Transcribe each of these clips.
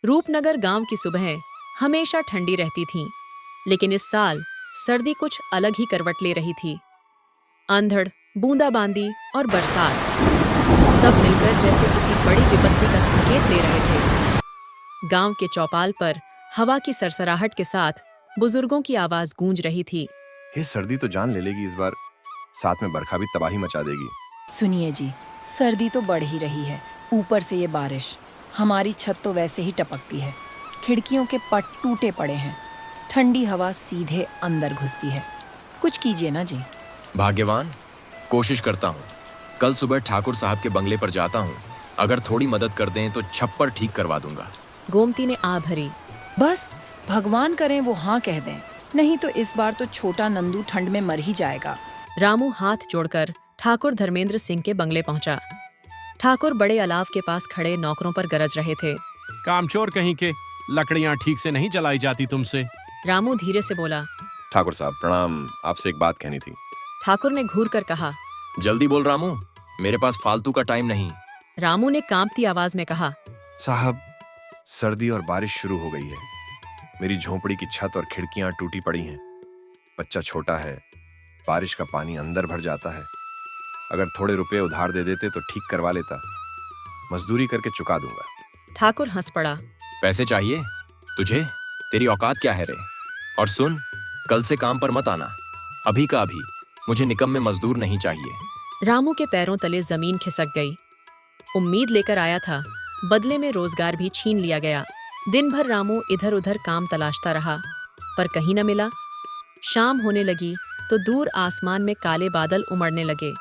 रूपनगर गांव की सुबहें हमेशा ठंडी रहती थीं, लेकिन इस साल सर्दी कुछ अलग ही करवट ले रही थी। अंधड़, बूंदाबांदी और बरसात सब मिलकर जैसे किसी बड़ी विपत्ति का संकेत दे रहे थे। गांव के चौपाल पर हवा की सरसराहट के साथ बुजुर्गों की आवाज गूंज रही थी। ये सर्दी तो जान ले लेगी इस बार, साथ में बरखा भी तबाही मचा देगी। सुनिए जी, सर्दी तो बढ़ ही रही है, ऊपर से ये बारिश। हमारी छत तो वैसे ही टपकती है, खिड़कियों के पट टूटे पड़े हैं, ठंडी हवा सीधे अंदर घुसती है। कुछ कीजिए ना जी। भाग्यवान, कोशिश करता हूँ। कल सुबह ठाकुर साहब के बंगले पर जाता हूँ। अगर थोड़ी मदद कर दें तो छप्पर ठीक करवा दूंगा। गोमती ने आ भरी। बस भगवान करें वो हाँ कह दें, नहीं तो इस बार तो छोटा नंदू ठंड में मर ही जाएगा। रामू हाथ जोड़कर ठाकुर धर्मेंद्र सिंह के बंगले पहुंचा। ठाकुर बड़े अलाव के पास खड़े नौकरों पर गरज रहे थे। कामचोर कहीं के, लकड़ियां ठीक से नहीं जलाई जाती तुमसे। रामू धीरे से बोला। ठाकुर साहब प्रणाम, आपसे एक बात कहनी थी। ठाकुर ने घूर कर कहा। जल्दी बोल रामू, मेरे पास फालतू का टाइम नहीं। रामू ने कांपती आवाज में कहा। साहब, सर्दी और बारिश शुरू हो गई है। मेरी झोंपड़ी की छत और खिड़कियां टूटी पड़ी हैं। बच्चा छोटा है, बारिश का पानी अंदर भर जाता है। अगर थोड़े रुपए उधार दे देते तो ठीक करवा लेता। मजदूरी करके चुका दूंगा। ठाकुर हंस पड़ा। पैसे चाहिए तुझे? तेरी औकात क्या है रे? और सुन, कल से काम पर मत आना, अभी का अभी। मुझे निकम्मे मजदूर नहीं चाहिए। रामू के पैरों तले जमीन खिसक गई। उम्मीद लेकर आया था, बदले में रोजगार भी छीन लिया गया। दिन भर रामू इधर उधर काम तलाशता रहा, पर कहीं न मिला। शाम होने लगी तो दूर आसमान में काले बादल उमड़ने लगे।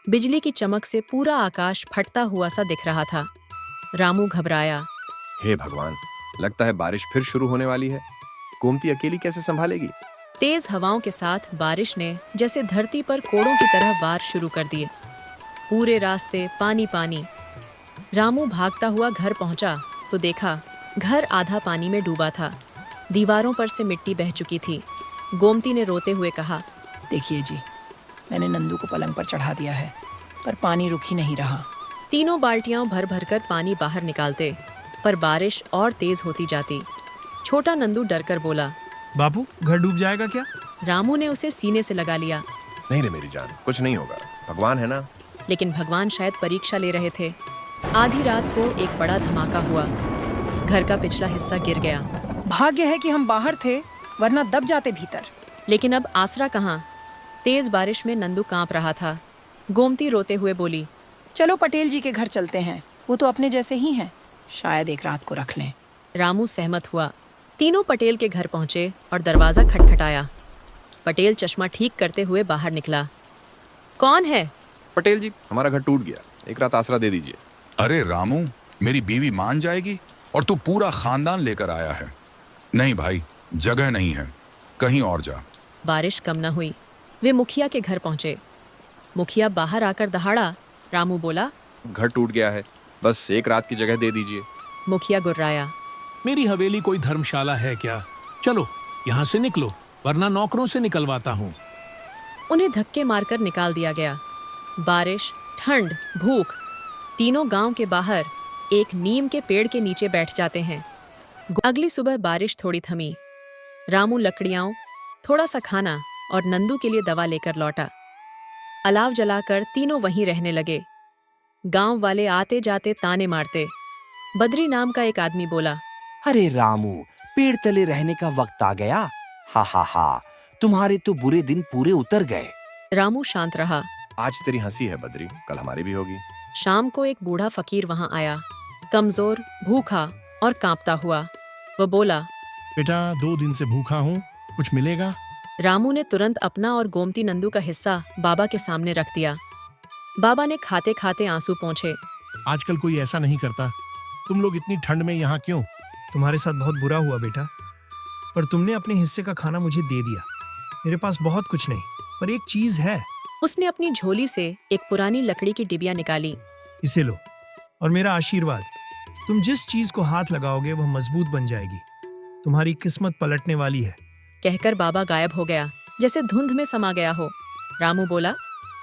बिजली की चमक से पूरा आकाश फटता हुआ सा दिख रहा था। रामू घबराया। हे भगवान, लगता है बारिश फिर शुरू होने वाली है। गोमती अकेली कैसे संभालेगी? तेज हवाओं के साथ बारिश ने जैसे धरती पर कोड़ों की तरह वार शुरू कर दिए। पूरे रास्ते पानी पानी। रामू भागता हुआ घर पहुंचा तो देखा घर आधा पानी में डूबा था। दीवारों पर से मिट्टी बह चुकी थी। गोमती ने रोते हुए कहा। देखिए जी, मैंने नंदू को पलंग पर चढ़ा दिया है, पर पानी रुक ही नहीं रहा। तीनों बाल्टियां भर भर कर पानी बाहर निकालते, पर बारिश और तेज होती जाती। छोटा नंदू डरकर बोला। बापू, घर डूब जाएगा क्या? रामू ने उसे सीने से लगा लिया। नहीं रे मेरी जान, कुछ नहीं होगा, भगवान है ना। लेकिन भगवान शायद परीक्षा ले रहे थे। आधी रात को एक बड़ा धमाका हुआ। घर का पिछला हिस्सा गिर गया। भाग्य है कि हम बाहर थे, वरना दब जाते भीतर। लेकिन अब आसरा कहाँ? तेज बारिश में नंदू कांप रहा था। गोमती रोते हुए बोली। चलो पटेल जी के घर चलते हैं, वो तो अपने जैसे ही हैं, शायद एक रात को रख लें। रामू सहमत हुआ। तीनों पटेल के घर पहुंचे और दरवाजा खटखटाया। पटेल चश्मा ठीक करते हुए बाहर निकला। कौन है? पटेल जी, हमारा घर टूट गया, एक रात आसरा दे दीजिए। अरे रामू, मेरी बीवी मान जाएगी और तू पूरा खानदान लेकर आया है। नहीं भाई, जगह नहीं है, कहीं और जा। बारिश कम न हुई। वे मुखिया के घर पहुंचे। मुखिया बाहर आकर दहाड़ा। रामू बोला। घर टूट गया है, बस एक रात की जगह दे दीजिए। मुखिया गुर्राया। मेरी हवेली कोई धर्मशाला है क्या? चलो यहाँ से निकलो, वरना नौकरों से निकलवाता हूँ। उन्हें धक्के मारकर निकाल दिया गया। बारिश, ठंड, भूख, तीनों गांव के बाहर एक नीम के पेड़ के नीचे बैठ जाते हैं। अगली सुबह बारिश थोड़ी थमी। रामू लकड़ियां, थोड़ा सा खाना और नंदू के लिए दवा लेकर लौटा। अलाव जलाकर तीनों वहीं रहने लगे। गांव वाले आते जाते ताने मारते। बद्री नाम का एक आदमी बोला। अरे रामू, पेड़ तले रहने का वक्त आ गया। हा हा हा, तुम्हारे तो बुरे दिन पूरे उतर गए। रामू शांत रहा। आज तेरी हंसी है बद्री, कल हमारी भी होगी। शाम को एक बूढ़ा फकीर वहां आया, कमजोर, भूखा और कांपता हुआ। वो बोला। बेटा, 2 दिन से भूखा हूँ, कुछ मिलेगा? रामू ने तुरंत अपना और गोमती नंदू का हिस्सा बाबा के सामने रख दिया। बाबा ने खाते खाते आंसू पोंछे। आजकल कोई ऐसा नहीं करता। तुम लोग इतनी ठंड में यहाँ क्यों? तुम्हारे साथ बहुत बुरा हुआ बेटा, पर तुमने अपने हिस्से का खाना मुझे दे दिया। मेरे पास बहुत कुछ नहीं, पर एक चीज है। उसने अपनी झोली से एक पुरानी लकड़ी की डिबिया निकाली। इसे लो और मेरा आशीर्वाद। तुम जिस चीज को हाथ लगाओगे वह मजबूत बन जाएगी। तुम्हारी किस्मत पलटने वाली है। कहकर बाबा गायब हो गया, जैसे धुंध में समा गया हो। रामू बोला।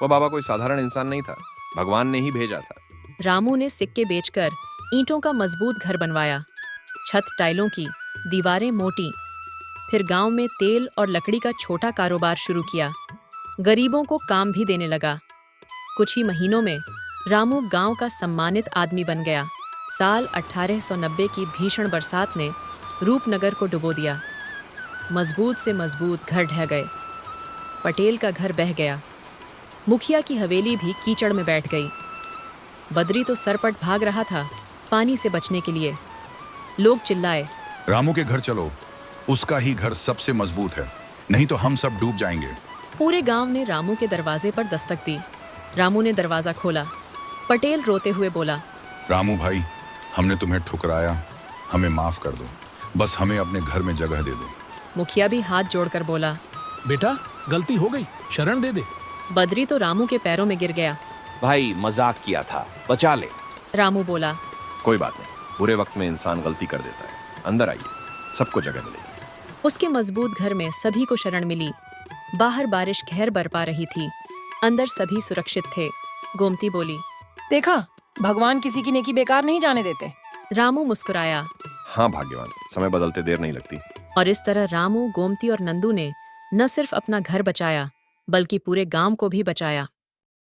वो बाबा कोई साधारण इंसान नहीं था, भगवान ने ही भेजा था। रामू ने सिक्के बेचकर ईंटों का मजबूत घर बनवाया। छत टाइलों की, दीवारें मोटी। फिर गांव में तेल और लकड़ी का छोटा कारोबार शुरू किया। गरीबों को काम भी देने लगा। कुछ ही महीनों में रामू गांव का सम्मानित आदमी बन गया। साल 1890 की भीषण बरसात ने रूपनगर को डुबो दिया। मजबूत से मजबूत घर ढह गए। पटेल का घर बह गया। मुखिया की हवेली भी कीचड़ में बैठ गई। बद्री तो सरपट भाग रहा था पानी से बचने के लिए। लोग चिल्लाए, रामू के घर चलो, उसका ही घर सबसे मजबूत है, नहीं तो हम सब डूब जाएंगे। पूरे गांव ने रामू के दरवाजे पर दस्तक दी। रामू ने दरवाजा खोला। पटेल रोते हुए बोला, रामू भाई, हमने तुम्हें ठुकराया, हमें माफ कर दो, बस हमें अपने घर में जगह दे दो। मुखिया भी हाथ जोड़कर बोला, बेटा गलती हो गई, शरण दे दे। बद्री तो रामू के पैरों में गिर गया। भाई मजाक किया था, बचा ले। रामू बोला, कोई बात नहीं, बुरे वक्त में इंसान गलती कर देता है। अंदर आइए, सबको जगह मिलेगी। उसके मजबूत घर में सभी को शरण मिली। बाहर बारिश कहर बरपा रही थी, अंदर सभी सुरक्षित थे। गोमती बोली, देखा, भगवान किसी की नेकी बेकार नहीं जाने देते। रामू मुस्कुराया। हाँ भाग्यवान, समय बदलते देर नहीं लगती। और इस तरह रामू, गोमती और नंदू ने न सिर्फ अपना घर बचाया, बल्कि पूरे गांव को भी बचाया।